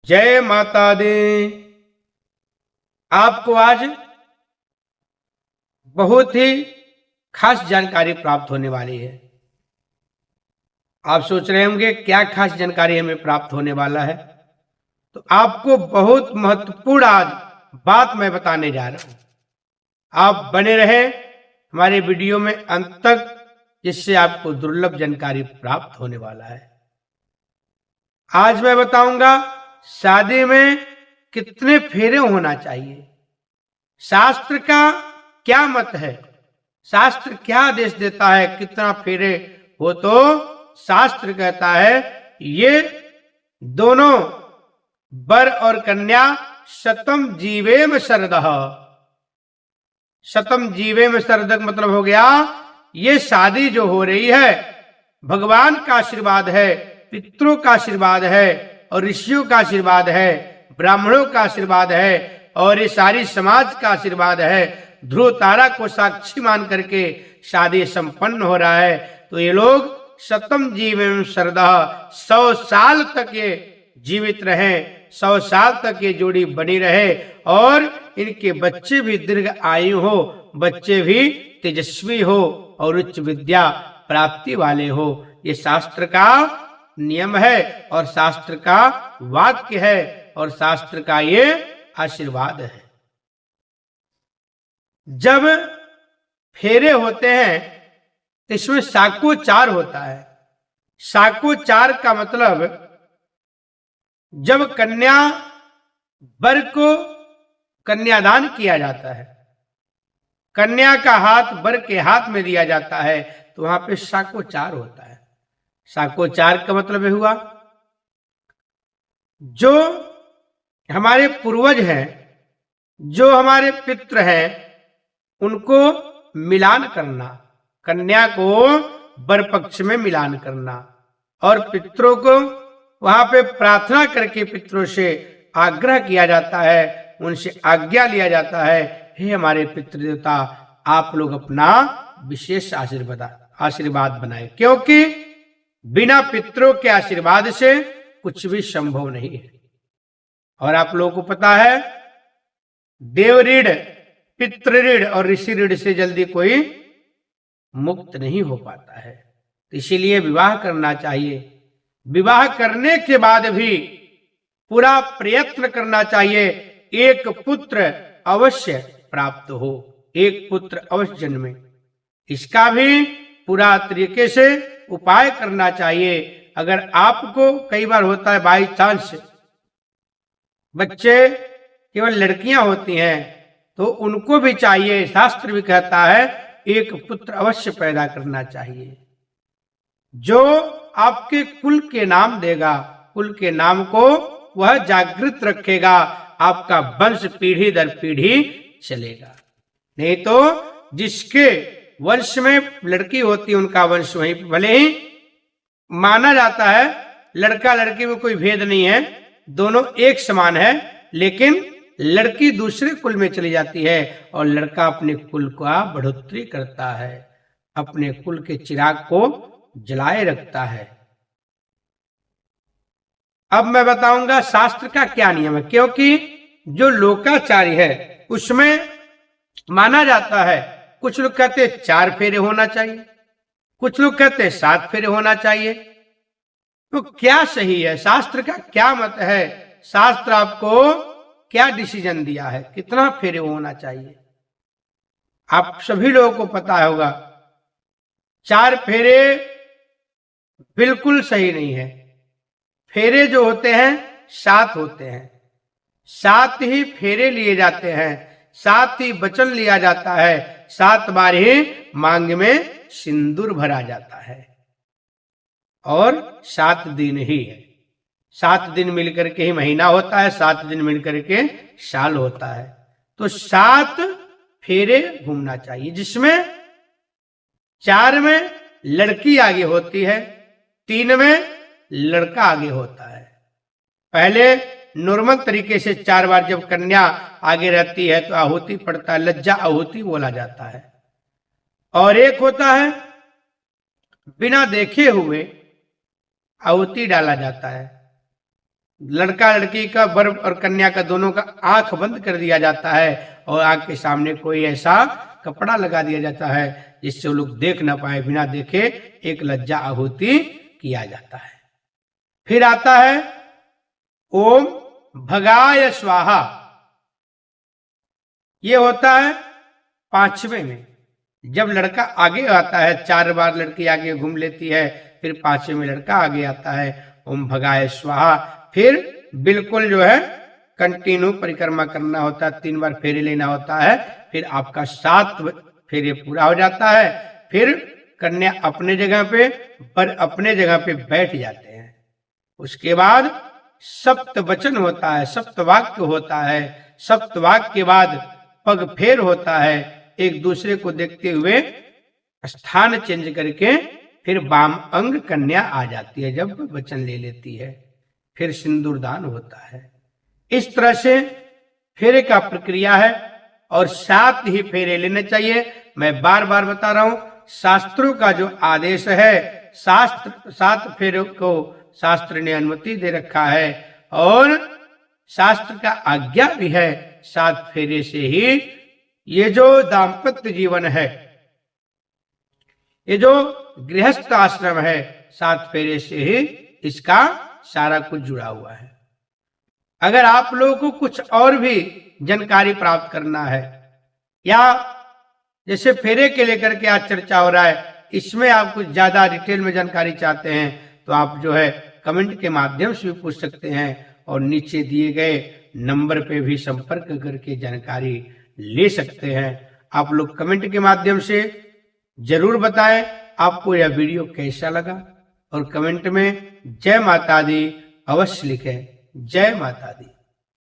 जय माता दी। आपको आज बहुत ही खास जानकारी प्राप्त होने वाली है। आप सोच रहे होंगे क्या खास जानकारी हमें प्राप्त होने वाला है। तो आपको बहुत महत्वपूर्ण आज बात मैं बताने जा रहा हूं। आप बने रहे हमारे वीडियो में अंत तक, जिससे आपको दुर्लभ जानकारी प्राप्त होने वाला है। आज मैं बताऊंगा शादी में कितने फेरे होना चाहिए, शास्त्र का क्या मत है, शास्त्र क्या आदेश देता है, कितना फेरे हो। तो शास्त्र कहता है ये दोनों वर और कन्या शतम जीवेम शरदः। शतम जीवेम शरदः मतलब हो गया ये शादी जो हो रही है भगवान का आशीर्वाद है, पितरों का आशीर्वाद है और ऋषियों का आशीर्वाद है, ब्राह्मणों का आशीर्वाद है और ये सारी समाज का आशीर्वाद है। ध्रुव तारा को साक्षी मान करके शादी संपन्न हो रहा है। तो ये लोग शतम जीवेम शरदः 100 साल तक ये जीवित रहे, 100 साल तक ये जोड़ी बनी रहे और इनके बच्चे भी दीर्घ आयु हो, बच्चे भी तेजस्वी हो और उच्च विद्या प्राप्ति वाले हो। ये शास्त्र का नियम है और शास्त्र का वाक्य है और शास्त्र का ये आशीर्वाद है। जब फेरे होते हैं तो इसमें साकोचार होता है। साकोचार का मतलब जब कन्या वर को कन्यादान किया जाता है, कन्या का हाथ वर के हाथ में दिया जाता है, तो वहां पे साकोचार होता है। साकोचार का मतलब हुआ जो हमारे पूर्वज हैं, जो हमारे पितृ हैं, उनको मिलान करना, कन्या को वर पक्ष में मिलान करना और पितरों को वहां पे प्रार्थना करके पितरों से आग्रह किया जाता है, उनसे आज्ञा लिया जाता है, हे हमारे पितृदेवता आप लोग अपना विशेष आशीर्वाद बनाए, क्योंकि बिना पितरों के आशीर्वाद से कुछ भी संभव नहीं है। और आप लोगों को पता है देव ऋण, पितृ ऋण और ऋषि ऋण से जल्दी कोई मुक्त नहीं हो पाता है। तो इसीलिए विवाह करना चाहिए। विवाह करने के बाद भी पूरा प्रयत्न करना चाहिए एक पुत्र अवश्य प्राप्त हो, एक पुत्र अवश्य जन्मे। इसका भी पूरा तरीके से उपाय करना चाहिए। अगर आपको कई बार होता है बाई चांस बच्चे केवल लड़कियां होती हैं, तो उनको भी चाहिए, शास्त्र भी कहता है एक पुत्र अवश्य पैदा करना चाहिए जो आपके कुल के नाम देगा, कुल के नाम को वह जागृत रखेगा, आपका वंश पीढ़ी दर पीढ़ी चलेगा। नहीं तो जिसके वंश में लड़की होती है उनका वंश वहीं, भले ही माना जाता है लड़का लड़की में कोई भेद नहीं है, दोनों एक समान है, लेकिन लड़की दूसरे कुल में चली जाती है और लड़का अपने कुल का बढ़ोतरी करता है, अपने कुल के चिराग को जलाए रखता है। अब मैं बताऊंगा शास्त्र का क्या नियम है, क्योंकि जो लोकाचारी है उसमें माना जाता है, कुछ लोग कहते हैं 4 फेरे होना चाहिए, कुछ लोग कहते हैं 7 फेरे होना चाहिए। तो क्या सही है, शास्त्र का क्या मत है, शास्त्र आपको क्या डिसीजन दिया है, कितना फेरे होना चाहिए। आप सभी लोगों को पता होगा 4 फेरे बिल्कुल सही नहीं है। फेरे जो होते हैं 7 होते हैं, 7 ही फेरे लिए जाते हैं, 7 ही वचन लिया जाता है, 7 बार ही मांग में सिंदूर भरा जाता है और 7 दिन ही है। 7 दिन मिलकर के ही महीना होता है, 7 दिन मिलकर के साल होता है। तो 7 फेरे घूमना चाहिए, जिसमें 4 में लड़की आगे होती है, 3 में लड़का आगे होता है। पहले नॉर्मल तरीके से 4 बार जब कन्या आगे रहती है तो आहुति पड़ता है, लज्जा आहुति बोला जाता है। और एक होता है बिना देखे हुए आहुति डाला जाता है, लड़का लड़की का, वर और कन्या का, दोनों का आंख बंद कर दिया जाता है और आंख के सामने कोई ऐसा कपड़ा लगा दिया जाता है जिससे वो लोग देख ना पाए, बिना देखे एक लज्जा आहुति किया जाता है। फिर आता है ओम भगाय स्वाहा। ये होता है 5वें में, जब लड़का आगे आता है, 4 बार लड़की आगे घूम लेती है, फिर 5वें में लड़का आगे आता है, ओम भगाय स्वाहा। फिर बिल्कुल जो है कंटिन्यू परिक्रमा करना होता है, 3 बार फेरे लेना होता है, फिर आपका 7 फेरे पूरा हो जाता है। फिर कन्या अपने जगह पे, वर अपने जगह पे बैठ जाते हैं। उसके बाद सप्तवचन होता है, सप्तवाक्य होता है। सप्तवाक्य के बाद पग फेर होता है, एक दूसरे को देखते हुए स्थान चेंज करके फिर वाम अंग कन्या आ जाती है जब वचन ले लेती है। फिर सिंदूरदान होता है। इस तरह से फेरे का प्रक्रिया है और 7 ही फेरे लेने चाहिए। मैं बार बार बता रहा हूं, शास्त्रों का जो आदेश है, शास्त्र 7 फेरों को शास्त्र ने अनुमति दे रखा है और शास्त्र का आज्ञा भी है। 7 फेरे से ही ये जो दाम्पत्य जीवन है, ये जो गृहस्थ आश्रम है, 7 फेरे से ही इसका सारा कुछ जुड़ा हुआ है। अगर आप लोगों को कुछ और भी जानकारी प्राप्त करना है या जैसे फेरे के लेकर के आज चर्चा हो रहा है, इसमें आप कुछ ज्यादा डिटेल में जानकारी चाहते हैं तो आप जो है कमेंट के माध्यम से भी पूछ सकते हैं और नीचे दिए गए नंबर पे भी संपर्क करके जानकारी ले सकते हैं। आप लोग कमेंट के माध्यम से जरूर बताएं आपको यह वीडियो कैसा लगा और कमेंट में जय माता दी अवश्य लिखें। जय माता दी।